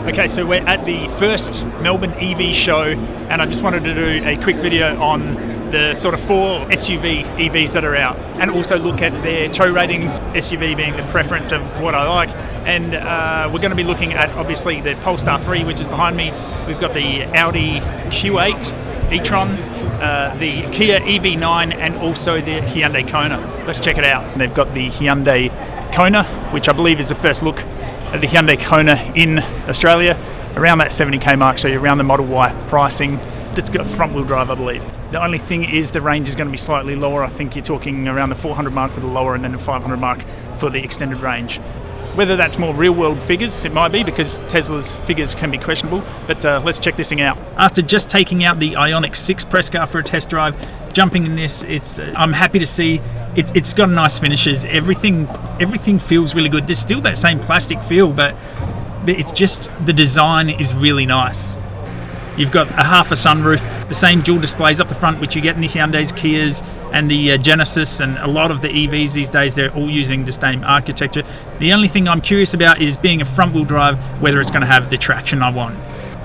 Okay, so we're at the first Melbourne EV show, and I just wanted to do a quick video on the sort of 4 SUV EVs that are out, and also look at their tow ratings, SUV being the preference of what I like. And we're going to be looking at, obviously, the Polestar 3, which is behind me. We've got the Audi Q8 e-tron, the Kia EV9, and also the Hyundai Kona. Let's check it out. They've got the Hyundai Kona, which I believe is the first look at the Hyundai Kona in Australia, around that 70k mark, so around the Model Y pricing. It's got front-wheel drive, I believe. The only thing is the range is going to be slightly lower. I think you're talking around the 400 mark with the lower, and then the 500 mark for the extended range. Whether that's more real-world figures, it might be, because Tesla's figures can be questionable, but let's check this thing out. After just taking out the Ioniq 6 press car for a test drive, jumping in this, I'm happy to see it's got nice finishes. Everything feels really good. There's still that same plastic feel, but it's just the design is really nice. You've got a half a sunroof, the same dual displays up the front, which you get in the Hyundais, Kias, and the Genesis, and a lot of the EVs these days, they're all using the same architecture. The only thing I'm curious about is, being a front-wheel drive, whether it's going to have the traction I want.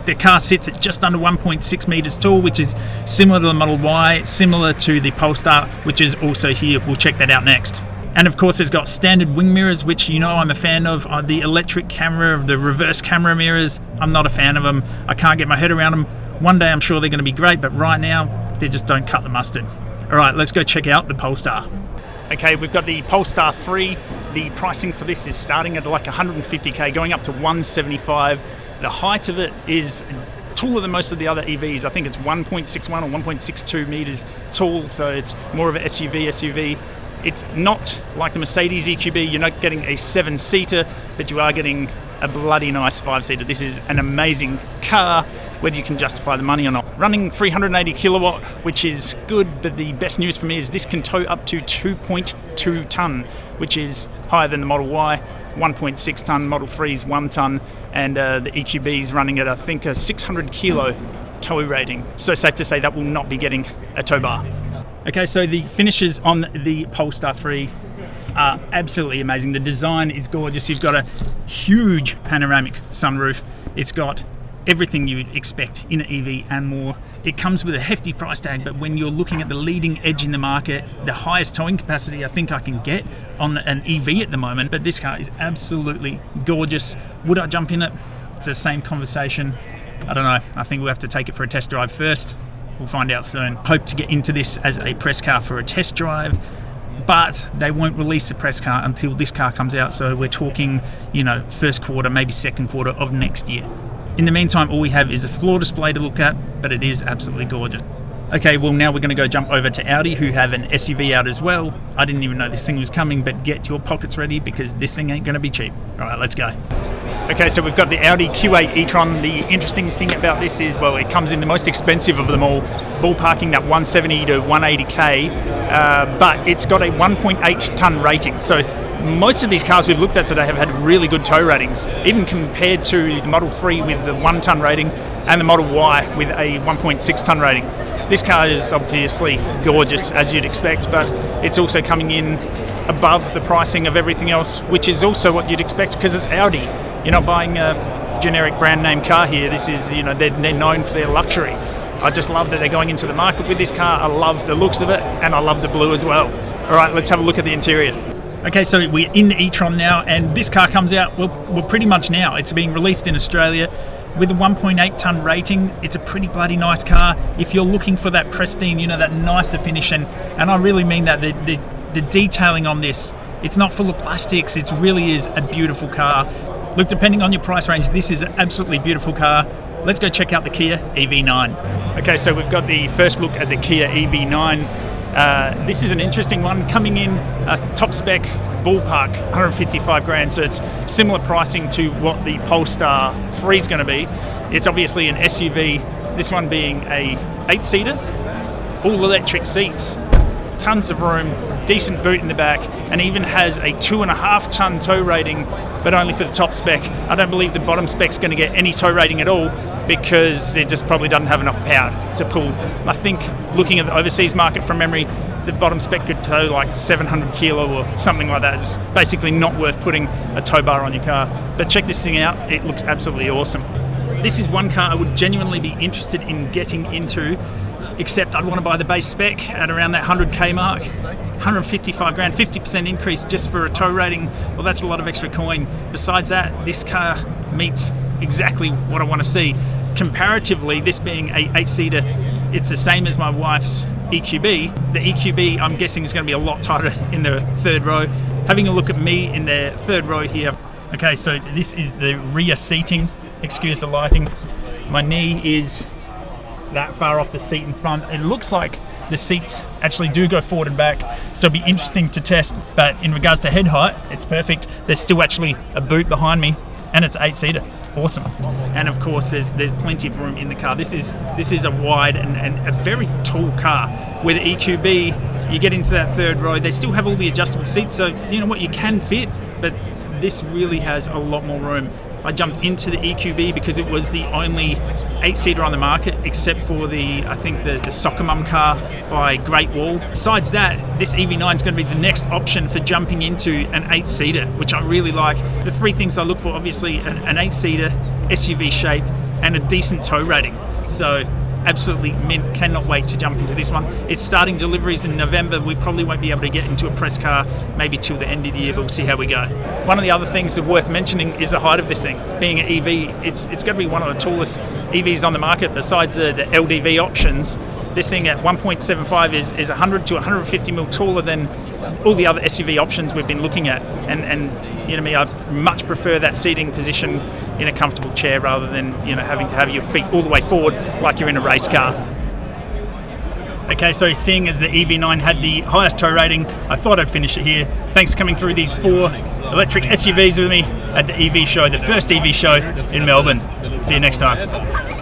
The car sits at just under 1.6 meters tall, which is similar to the Model Y, similar to the Polestar, which is also here. We'll check that out next. And of course, it's got standard wing mirrors, which you know I'm a fan of. The electric camera, the reverse camera mirrors, I'm not a fan of them. I can't get my head around them. One day I'm sure they're going to be great, but right now they just don't cut the mustard. All right, let's go check out the Polestar. Okay, we've got the Polestar 3. The pricing for this is starting at like 150k, going up to 175. The height of it is taller than most of the other EVs. I think it's 1.61 or 1.62 meters tall, so it's more of an SUV. It's not like the Mercedes EQB. You're not getting a 7-seater, but you are getting a bloody nice 5-seater. This is an amazing car, whether you can justify the money or not. Running 380 kilowatt, which is good, but the best news for me is this can tow up to 2.2 ton, which is higher than the Model Y. 1.6 ton, Model 3's 1 ton, and the EQB is running at, I think, a 600 kilo tow rating. So safe to say that will not be getting a tow bar. Okay, so the finishes on the Polestar 3 are absolutely amazing. The design is gorgeous. You've got a huge panoramic sunroof. It's got everything you'd expect in an EV and more. It comes with a hefty price tag, but when you're looking at the leading edge in the market, the highest towing capacity I think I can get on an EV at the moment, but this car is absolutely gorgeous. Would I jump in it? It's the same conversation. I don't know. I think we'll have to take it for a test drive first. We'll find out soon. Hope to get into this as a press car for a test drive, but they won't release the press car until this car comes out. So we're talking, first quarter, maybe second quarter of next year. In the meantime, all we have is a floor display to look at, but it is absolutely gorgeous. Okay, well, now we're going to go jump over to Audi, who have an SUV out as well. I didn't even know this thing was coming, but get your pockets ready, because this thing ain't going to be cheap. All right, let's go. Okay, so we've got the Audi Q8 e-tron. The interesting thing about this is, well, it comes in the most expensive of them all, ballparking that 170 to 180k, but it's got a 1.8 ton rating. So most of these cars we've looked at today have had really good tow ratings, even compared to the Model 3 with the 1 ton rating and the Model Y with a 1.6 ton rating. This car is obviously gorgeous, as you'd expect, but it's also coming in above the pricing of everything else, which is also what you'd expect, because it's Audi. You're not buying a generic brand name car here. This is, they're known for their luxury. I just love that they're going into the market with this car. I love the looks of it, and I love the blue as well. All right, let's have a look at the interior. Okay, so we're in the e-tron now, and this car comes out, well, pretty much now. It's being released in Australia with a 1.8 ton rating. It's a pretty bloody nice car. If you're looking for that pristine, that nicer finish, and I really mean that, the detailing on this, it's not full of plastics. It really is a beautiful car. Look, depending on your price range, this is an absolutely beautiful car. Let's go check out the Kia EV9. Okay, so we've got the first look at the Kia EV9. This is an interesting one, coming in top spec, ballpark 155 grand, so it's similar pricing to what the Polestar 3 is going to be. It's obviously an SUV, this one being a 8-seater, all electric seats, tons of room, decent boot in the back, and even has a 2.5 ton tow rating, but only for the top spec. I don't believe the bottom spec's going to get any tow rating at all, because it just probably doesn't have enough power to pull. I think, looking at the overseas market from memory, the bottom spec could tow like 700 kilo or something like that. It's basically not worth putting a tow bar on your car. But check this thing out, it looks absolutely awesome. This is one car I would genuinely be interested in getting into, except I'd want to buy the base spec at around that 100k mark. 155 grand, 50% increase just for a tow rating. Well, that's a lot of extra coin. Besides that, this car meets exactly what I want to see. Comparatively, this being a 8-seater, it's the same as my wife's EQB. The EQB, I'm guessing, is going to be a lot tighter in the third row. Having a look at me in the third row here. Okay, so this is the rear seating. Excuse the lighting. My knee is that far off the seat in front. It looks like the seats actually do go forward and back, so it'll be interesting to test. But in regards to head height, it's perfect. There's still actually a boot behind me, and it's 8-seater. Awesome. And of course, there's plenty of room in the car. This is a wide and a very tall car. With the EQB, you get into that third row. They still have all the adjustable seats, so you know what, you can fit, but this really has a lot more room. I jumped into the EQB because it was the only 8-seater on the market, except for the Soccer Mum car by Great Wall. Besides that, this EV9 is going to be the next option for jumping into an 8-seater, which I really like. The three things I look for, obviously, an 8-seater, SUV shape, and a decent tow rating. So absolutely mint, cannot wait to jump into this one. It's starting deliveries in November. We probably won't be able to get into a press car maybe till the end of the year, but we'll see how we go. One of the other things that worth mentioning is the height of this thing. Being an EV, it's going to be one of the tallest EVs on the market besides the LDV options. This thing at 1.75 is 100 to 150 mil taller than all the other SUV options we've been looking at. And you know me, I much prefer that seating position in a comfortable chair rather than having to have your feet all the way forward like you're in a race car. Okay, so seeing as the EV9 had the highest tow rating, I thought I'd finish it here. Thanks for coming through these 4 electric SUVs with me at the EV show, the first EV show in Melbourne. See you next time.